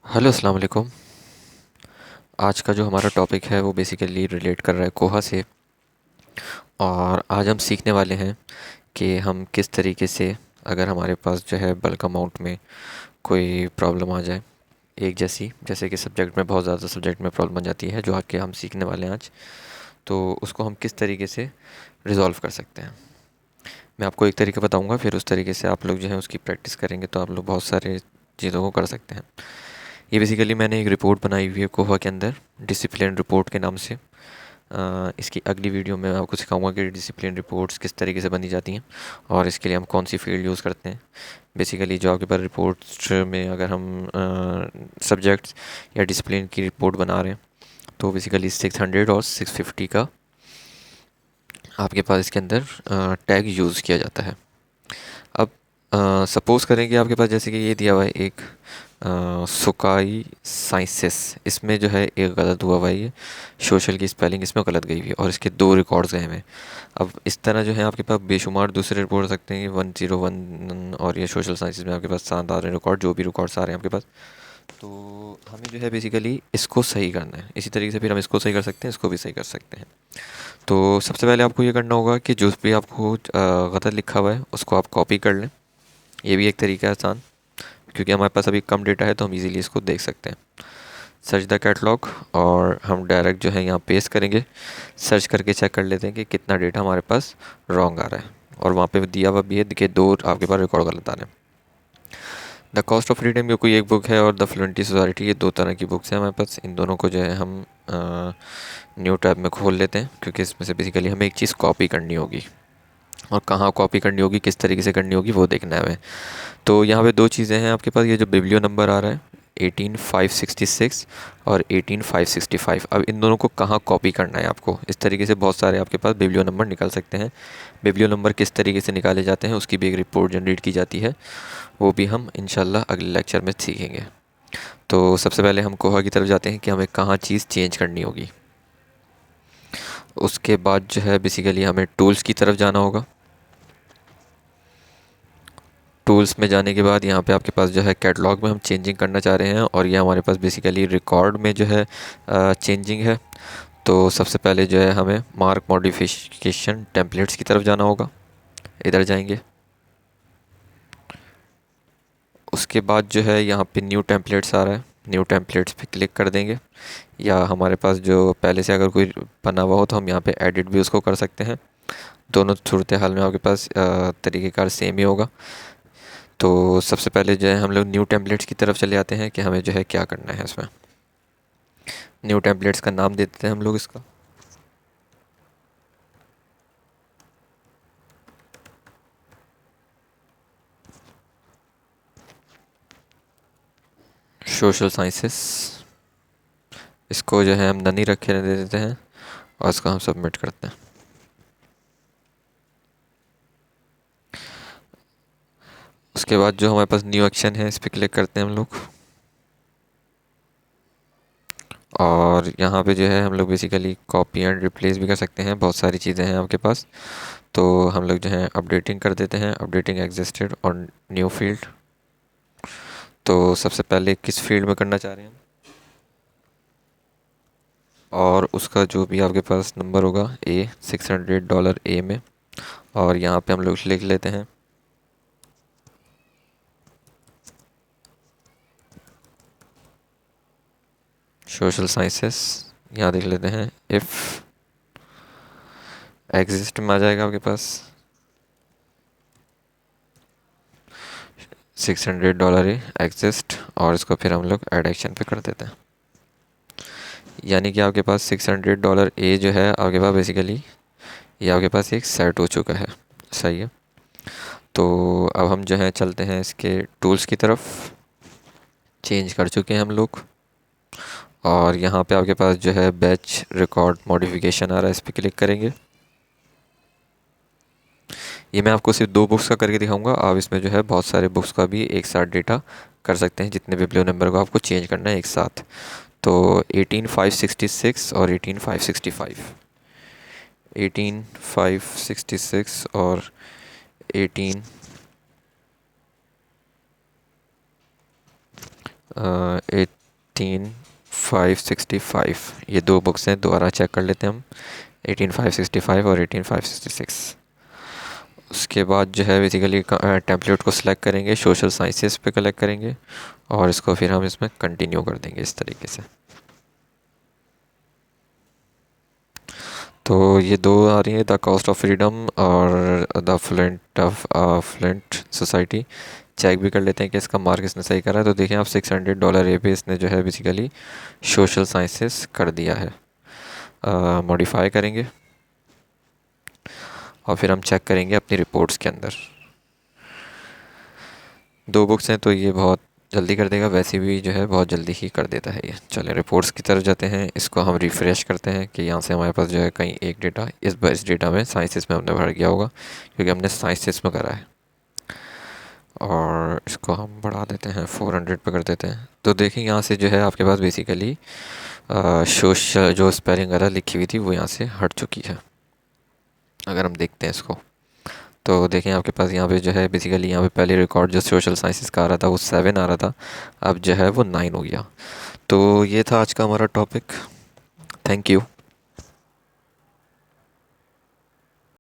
Hello अस्सलाम वालेकुम। आज का जो हमारा टॉपिक है वो बेसिकली रिलेट कर रहा है कोहा से। और आज हम सीखने वाले हैं कि हम किस तरीके से, अगर हमारे पास जो है बल्क अमाउंट में कोई प्रॉब्लम आ जाए, एक जैसी जैसे कि सब्जेक्ट में बहुत ज़्यादा सब्जेक्ट में प्रॉब्लम आ जाती है जो आके हम सीखने वाले हैं आज, तो उसको हम किस तरीके से रिज़ॉल्व कर सकते हैं। मैं आपको एक तरीका बताऊंगा, फिर उस तरीके से आप लोग जो है उसकी प्रैक्टिस करेंगे तो आप लोग बहुत सारे चीज़ों को कर सकते हैं। ये बेसिकली मैंने एक रिपोर्ट बनाई हुई है कोहा के अंदर, डिसिप्लिन रिपोर्ट के नाम से। इसकी अगली वीडियो में मैं आपको सिखाऊंगा कि डिसिप्लिन रिपोर्ट्स किस तरीके से बनी जाती हैं और इसके लिए हम कौन सी फील्ड यूज़ करते हैं। बेसिकली जो आपके पास रिपोर्ट्स में अगर हम सब्जेक्ट्स या डिसिप्लिन की रिपोर्ट बना रहे हैं तो बेसिकली 600 और 650 का आपके पास इसके अंदर टैग यूज़ किया जाता है। अब सपोज़ करें कि आपके पास जैसे कि ये दिया हुआ है एक सुकाई साइंसेस, इसमें जो है एक गलत हुआ हुआ है, ये सोशल की स्पेलिंग इसमें गलत गई हुई है और इसके दो रिकॉर्ड्स गए हुए हैं। अब इस तरह जो है आपके पास बेशुमार दूसरे रिपोर्ट हो सकते हैं, 101 और ये सोशल साइंसेस में आपके पास 7 आ रहे हैं रिकॉर्ड, जो भी रिकॉर्ड्स आ रहे हैं आपके पास। तो हमें जो है बेसिकली इसको सही करना है। इसी तरीके से फिर हम इसको सही कर सकते हैं, इसको भी सही कर सकते हैं। तो सबसे पहले आपको ये करना होगा कि जो भी आपको गलत लिखा हुआ है उसको आप कॉपी कर लें। ये भी एक तरीका है आसान, क्योंकि हमारे पास अभी कम डेटा है तो हम इजीली इसको देख सकते हैं। सर्च द कैटलॉग, और हम डायरेक्ट जो है यहाँ पेस्ट करेंगे। सर्च करके चेक कर लेते हैं कि कितना डेटा हमारे पास रॉन्ग आ रहा है, और वहाँ पे दिया हुआ भी है कि दो आपके पास रिकॉर्ड गलत आ रहे हैं। द कॉस्ट ऑफ फ्रीडम की कोई एक बुक है और द फ्लुएंटी सोसाइटी, ये दो तरह की बुक्स हैं हमारे पास। इन दोनों को जो है हम न्यू टैब में खोल लेते हैं, क्योंकि इसमें से बेसिकली हमें एक चीज़ कॉपी करनी होगी, और कहाँ कॉपी करनी होगी, किस तरीके से करनी होगी, वो देखना है हमें। तो यहाँ पे दो चीज़ें हैं आपके पास, ये जो बिब्लियो नंबर आ रहा है 18566 और 18565, अब इन दोनों को कहाँ कॉपी करना है आपको। इस तरीके से बहुत सारे आपके पास बिब्लियो नंबर निकल सकते हैं। बिब्लियो नंबर किस तरीके से निकाले जाते हैं उसकी भी एक रिपोर्ट जनरेट की जाती है, वो भी हम इंशाल्लाह अगले लेक्चर में सीखेंगे। तो सबसे पहले हम कोहा की तरफ जाते हैं कि हमें कहाँ चीज़ चेंज करनी होगी। उसके बाद जो है बेसिकली हमें टूल्स की तरफ जाना होगा। टूल्स में जाने के बाद यहाँ पे आपके पास जो है कैटलॉग में हम चेंजिंग करना चाह रहे हैं, और ये हमारे पास बेसिकली रिकॉर्ड में जो है चेंजिंग है। तो सबसे पहले जो है हमें मार्क मॉडिफिकेशन टेम्पलेट्स की तरफ जाना होगा, इधर जाएंगे। उसके बाद जो है यहाँ पे न्यू टेम्पलेट्स आ रहा है, न्यू टेम्पलेट्स पे क्लिक कर देंगे। या हमारे पास जो पहले से अगर कोई बना हुआ हो तो हम यहाँ पे एडिट भी उसको कर सकते हैं। दोनों सूरत हाल में आपके पास तरीक़ेकार सेम ही होगा। तो सबसे पहले जो है हम लोग न्यू टेम्पलेट्स की तरफ चले आते हैं कि हमें जो है क्या करना है इसमें। न्यू टेम्पलेट्स का नाम दे देते हैं हम लोग इसका। सोशल साइंसेस, इसको जो है हम ननी रखे दे देते हैं और इसको हम सबमिट करते हैं। उसके बाद जो हमारे पास न्यू एक्शन है इस पर क्लिक करते हैं हम लोग, और यहाँ पे जो है हम लोग बेसिकली कॉपी एंड रिप्लेस भी कर सकते हैं। बहुत सारी चीज़ें हैं आपके पास, तो हम लोग जो है अपडेटिंग कर देते हैं, अपडेटिंग एग्जिस्टेड और न्यू फील्ड। तो सबसे पहले किस फील्ड में करना चाह रहे हैं, और उसका जो भी आपके पास नंबर होगा $600 ए में, और यहाँ पे हम लोग लिख लेते हैं सोशल साइंसेस। यहाँ देख लेते हैं इफ़ एग्जिस्ट में आ जाएगा आपके पास $600 ए एग्जिस्ट, और इसको फिर हम लोग ऐड एक्शन पे कर देते हैं। यानी कि आपके पास $600 ए जो है आपके पास बेसिकली ये आपके पास एक सेट हो चुका है। सही है। तो अब हम जो है चलते हैं इसके टूल्स की तरफ। चेंज कर चुके हैं हम लोग, और यहाँ पे आपके पास जो है बैच रिकॉर्ड मॉडिफिकेशन आ रहा है, इस पर क्लिक करेंगे। ये मैं आपको सिर्फ दो बुक्स का करके दिखाऊंगा, आप इसमें जो है बहुत सारे बुक्स का भी एक साथ डेटा कर सकते हैं, जितने बिब्लियो नंबर को आपको चेंज करना है एक साथ। तो 18566 और 18565, 18566 और 18 18,565 ये दो बुक्स हैं, दोबारा चेक कर लेते हैं हम। 18,565 और 18,566। उसके बाद जो है बेसिकली टेम्पलेट को सिलेक्ट करेंगे, सोशल साइंसेस पे कलेक्ट करेंगे और इसको फिर हम इसमें कंटिन्यू कर देंगे इस तरीके से। तो ये दो आ रही है, द कॉस्ट ऑफ फ्रीडम और द फ्लुएंट सोसाइटी। चेक भी कर लेते हैं कि इसका मार्क इसने सही करा है। तो देखें आप $600 ए पे इसने जो है बेसिकली सोशल साइंसेस कर दिया है। मॉडिफाई करेंगे और फिर हम चेक करेंगे अपनी रिपोर्ट्स के अंदर। दो बुक्स हैं तो ये बहुत जल्दी कर देगा, वैसे भी जो है बहुत जल्दी ही कर देता है ये। चलें रिपोर्ट्स की तरफ जाते हैं, इसको हम रिफ़्रेश करते हैं कि यहाँ से हमारे पास जो है कहीं एक डेटा इस डेटा में साइंसेस में हमने भर गया होगा, क्योंकि हमने साइंसेस में करा है। और इसको हम बढ़ा देते हैं, 400 पे कर देते हैं। तो देखिए यहाँ से जो है आपके पास बेसिकली सोशल जो स्पेलिंग वगैरह लिखी हुई थी वो यहाँ से हट चुकी है। अगर हम देखते हैं इसको तो देखें आपके पास यहाँ पे जो है बेसिकली यहाँ पे पहले रिकॉर्ड जो सोशल साइंसेस का आ रहा था वो 7 आ रहा था, अब जो है वो 9 हो गया। तो ये था आज का हमारा टॉपिक। Thank you.